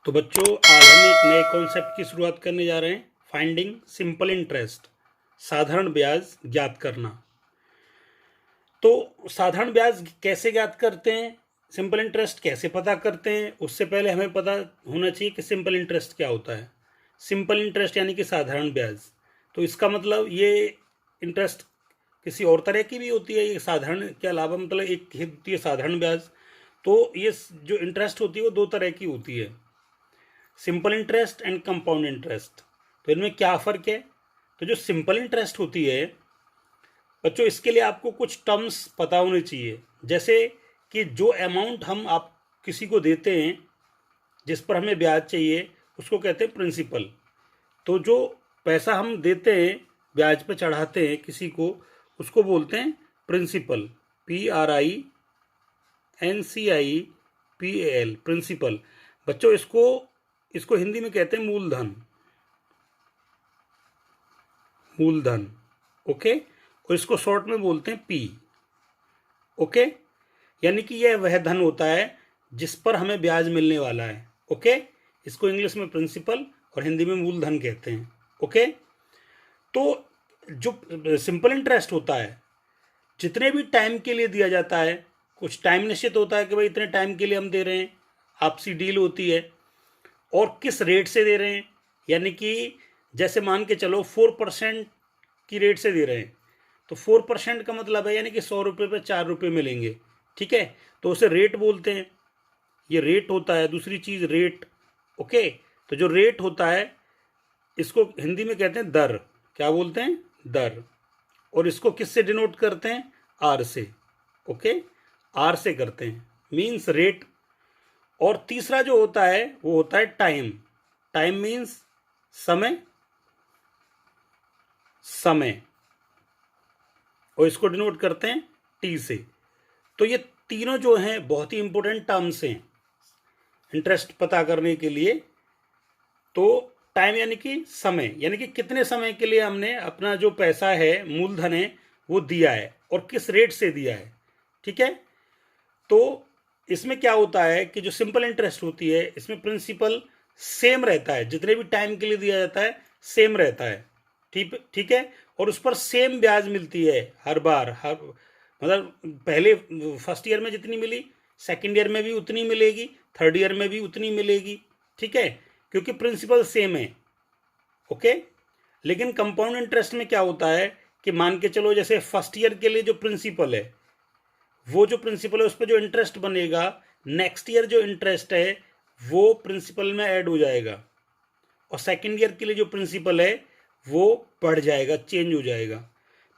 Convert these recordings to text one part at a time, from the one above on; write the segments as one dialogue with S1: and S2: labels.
S1: तो बच्चों, आज हम एक नए कॉन्सेप्ट की शुरुआत करने जा रहे हैं। फाइंडिंग सिंपल इंटरेस्ट, साधारण ब्याज ज्ञात करना। तो साधारण ब्याज कैसे ज्ञात करते हैं, सिंपल इंटरेस्ट कैसे पता करते हैं, उससे पहले हमें पता होना चाहिए कि सिंपल इंटरेस्ट क्या होता है। सिंपल इंटरेस्ट यानी कि साधारण ब्याज। तो इसका मतलब ये इंटरेस्ट किसी और तरह की भी होती है, ये साधारण के अलावा मतलब एक ही होती है साधारण ब्याज। तो ये जो इंटरेस्ट होती है वो दो तरह की होती है, simple interest and compound interest. तो इनमें क्या फ़र्क है? तो जो सिंपल इंटरेस्ट होती है बच्चों, इसके लिए आपको कुछ टर्म्स पता होने चाहिए। जैसे कि जो अमाउंट हम आप किसी को देते हैं, जिस पर हमें ब्याज चाहिए, उसको कहते हैं प्रिंसिपल। तो जो पैसा हम देते हैं, ब्याज पे चढ़ाते हैं किसी को, उसको बोलते हैं प्रिंसिपल। PRINCIPAL, principal. बच्चों, इसको इसको हिंदी में कहते हैं मूलधन। मूलधन, ओके। और इसको शॉर्ट में बोलते हैं पी, ओके। यानी कि यह वह धन होता है जिस पर हमें ब्याज मिलने वाला है, ओके। इसको इंग्लिश में प्रिंसिपल और हिंदी में मूलधन कहते हैं, ओके। तो जो सिंपल इंटरेस्ट होता है, जितने भी टाइम के लिए दिया जाता है, कुछ टाइम निश्चित होता है कि भाई इतने टाइम के लिए हम दे रहे हैं, आपसी डील होती है। और किस रेट से दे रहे हैं, यानी कि जैसे मान के चलो 4% की रेट से दे रहे हैं, तो 4% का मतलब है यानी कि 100 रुपये पे 4 रुपये मिलेंगे, ठीक है। तो उसे रेट बोलते हैं, ये रेट होता है। दूसरी चीज़ रेट, ओके। तो जो रेट होता है, इसको हिंदी में कहते हैं दर। क्या बोलते हैं? दर। और इसको किससे डिनोट करते हैं? आर से, ओके। आर से करते हैं, मीन्स रेट। और तीसरा जो होता है वो होता है टाइम। टाइम मीन्स समय, समय। और इसको डिनोट करते हैं टी से। तो ये तीनों जो हैं बहुत ही इंपॉर्टेंट टर्म्स हैं इंटरेस्ट पता करने के लिए। तो टाइम यानी कि समय, यानी कि कितने समय के लिए हमने अपना जो पैसा है, मूलधन है, वो दिया है और किस रेट से दिया है, ठीक है। तो इसमें क्या होता है कि जो सिंपल इंटरेस्ट होती है, इसमें प्रिंसिपल सेम रहता है, जितने भी टाइम के लिए दिया जाता है सेम रहता है, ठीक ठीक है। और उस पर सेम ब्याज मिलती है हर बार, हर मतलब पहले फर्स्ट ईयर में जितनी मिली, सेकंड ईयर में भी उतनी मिलेगी, थर्ड ईयर में भी उतनी मिलेगी, ठीक है, क्योंकि प्रिंसिपल सेम है, ओके। लेकिन कंपाउंड इंटरेस्ट में क्या होता है कि मान के चलो जैसे फर्स्ट ईयर के लिए जो प्रिंसिपल है, वो जो प्रिंसिपल है उस पर जो इंटरेस्ट बनेगा, नेक्स्ट ईयर जो इंटरेस्ट है वो प्रिंसिपल में ऐड हो जाएगा। और सेकंड ईयर के लिए जो प्रिंसिपल है वो बढ़ जाएगा, चेंज हो जाएगा।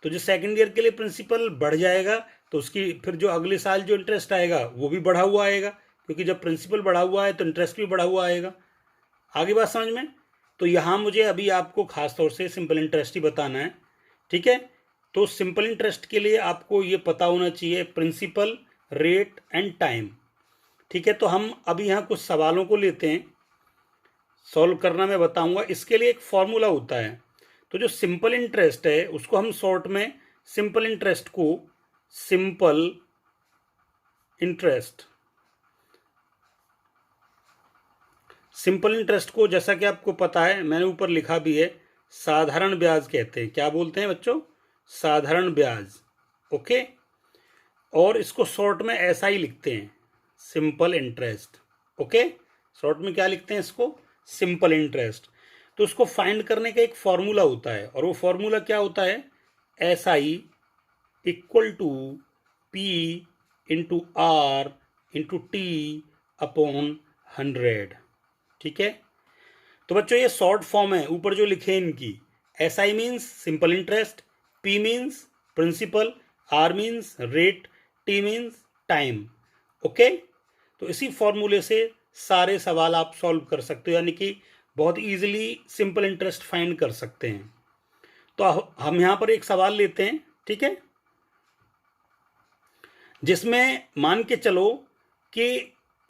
S1: तो जो सेकंड ईयर के लिए प्रिंसिपल बढ़ जाएगा, तो उसकी फिर जो अगले साल जो इंटरेस्ट आएगा वो भी बढ़ा हुआ आएगा, क्योंकि जब प्रिंसिपल बढ़ा हुआ है तो इंटरेस्ट भी बढ़ा हुआ आएगा। आगे बात समझ में? तो यहाँ मुझे अभी आपको खास तौर से सिंपल इंटरेस्ट ही बताना है, ठीक है। तो सिंपल इंटरेस्ट के लिए आपको ये पता होना चाहिए प्रिंसिपल, रेट एंड टाइम, ठीक है। तो हम अभी यहाँ कुछ सवालों को लेते हैं, सॉल्व करना मैं बताऊंगा। इसके लिए एक फॉर्मूला होता है। तो जो सिंपल इंटरेस्ट है उसको हम शॉर्ट में सिंपल इंटरेस्ट को सिंपल इंटरेस्ट सिंपल इंटरेस्ट को, जैसा कि आपको पता है मैंने ऊपर लिखा भी है, साधारण ब्याज कहते हैं। क्या बोलते हैं बच्चों? साधारण ब्याज, ओके। और इसको शॉर्ट में ऐसा ही लिखते हैं, सिंपल इंटरेस्ट, ओके। शॉर्ट में क्या लिखते हैं इसको? Simple interest. तो उसको फाइंड करने का एक फॉर्मूला होता है, और वो फॉर्मूला क्या होता है? SI equal to P into R into T upon 100, ठीक है। तो बच्चों ये शॉर्ट फॉर्म है ऊपर जो लिखे इनकी। SI means simple interest, P means principal, R means rate, T means time, okay. तो इसी फॉर्मूले से सारे सवाल आप सॉल्व कर सकते हो, यानी कि बहुत इजीली सिंपल इंटरेस्ट फाइंड कर सकते हैं। तो हम यहाँ पर एक सवाल लेते हैं, ठीक है, जिसमें मान के चलो कि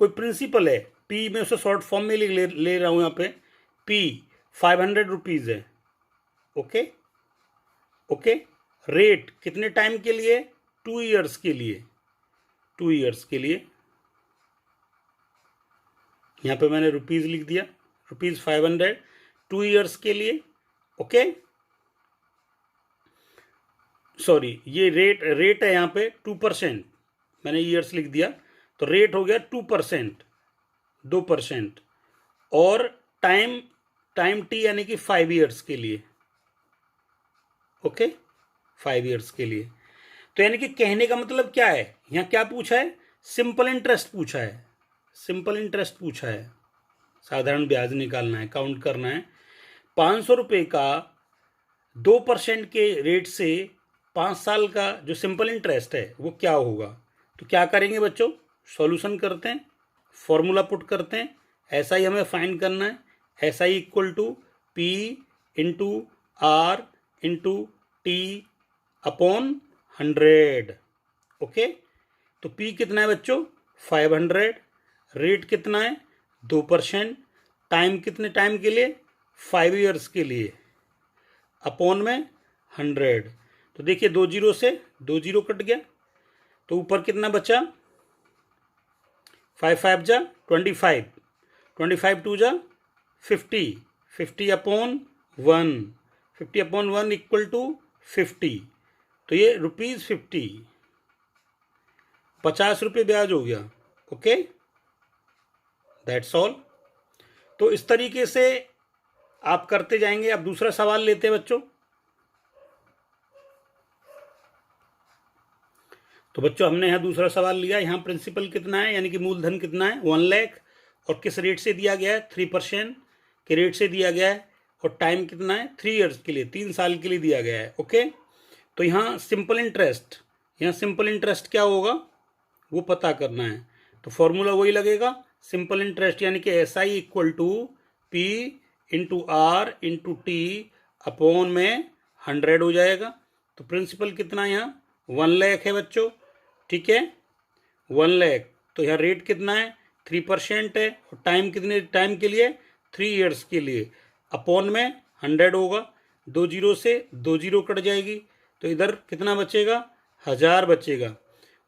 S1: कोई प्रिंसिपल है P, में उसे शॉर्ट फॉर्म में ले रहा हूँ यहाँ पे। P 500 रुपीज़ है, ओके ओके। रेट कितने टाइम के लिए? 2 इयर्स के लिए, 2 इयर्स के लिए, यहाँ पे मैंने रुपीज़ लिख दिया, ₹500 2 ईयर्स के लिए। ओके, सॉरी, ये रेट है यहाँ पे 2%, मैंने ईयर्स लिख दिया, तो रेट हो गया 2%, 2%। और टाइम टी यानी कि 5 ईयर्स के लिए। ओके, 5 ईयर्स के लिए। तो यानी कि कहने का मतलब क्या है, यहाँ क्या पूछा है, सिंपल इंटरेस्ट पूछा है, सिंपल इंटरेस्ट पूछा है, साधारण ब्याज निकालना है, काउंट करना है। 500 रुपये का 2% के रेट से 5 साल का जो सिंपल इंटरेस्ट है वो क्या होगा। तो क्या करेंगे बच्चों, सॉल्यूशन करते हैं, फॉर्मूला पुट करते हैं। ऐसा ही हमें फाइंड करना है, ऐसा ही equal to P into R into T upon 100। Okay, तो P कितना है बच्चों 500, रेट कितना है 2%, टाइम कितने टाइम के लिए 5 ईयर्स के लिए, अपॉन में 100। तो देखिए 2 जीरो से 2 जीरो कट गया, तो ऊपर कितना बचा 5 5 जा 25, 25 2 जा 50, 50 अपॉन 1, 50 अपॉन 1 इक्वल टू 50। तो ये ₹50, 50 रुपये ब्याज हो गया। Okay, that's all. तो इस तरीके से आप करते जाएंगे। अब दूसरा सवाल लेते हैं बच्चों। तो बच्चों हमने यहाँ दूसरा सवाल लिया, यहाँ प्रिंसिपल कितना है यानी कि मूलधन कितना है 1 लाख, और किस रेट से दिया गया है 3% के रेट से दिया गया है, और टाइम कितना है 3 ईयर्स के लिए, 3 साल के लिए दिया गया है। ओके, तो यहाँ सिंपल इंटरेस्ट, यहाँ सिंपल इंटरेस्ट क्या होगा वो पता करना है। तो फॉर्मूला वही लगेगा, सिंपल इंटरेस्ट यानी कि SI equal to P into R into T upon में 100 हो जाएगा। तो प्रिंसिपल कितना यहाँ 1 लाख है बच्चों, ठीक है 1 लाख। तो यहाँ रेट कितना है 3% है, और टाइम कितने टाइम के लिए 3 ईयर्स के लिए, अपॉन में 100 होगा। 2 जीरो से 2 जीरो कट जाएगी, तो इधर कितना बचेगा 1000 बचेगा,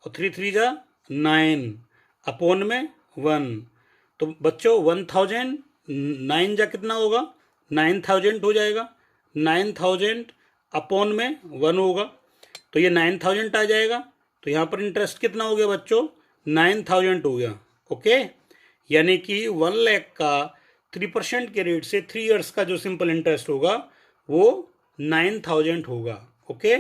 S1: और 3 3 जा 9 अपॉन में 1। तो बच्चों 1000 9 जा कितना होगा 9000 हो जाएगा, 9000 अपॉन में 1 होगा, तो ये 9000 आ जाएगा। तो यहाँ पर इंटरेस्ट कितना हो गया बच्चों 9000 हो गया। ओके, यानी कि 1 लाख का 3% के रेट से 3 ईयर्स का जो सिंपल इंटरेस्ट होगा वो 9000 होगा। ओके।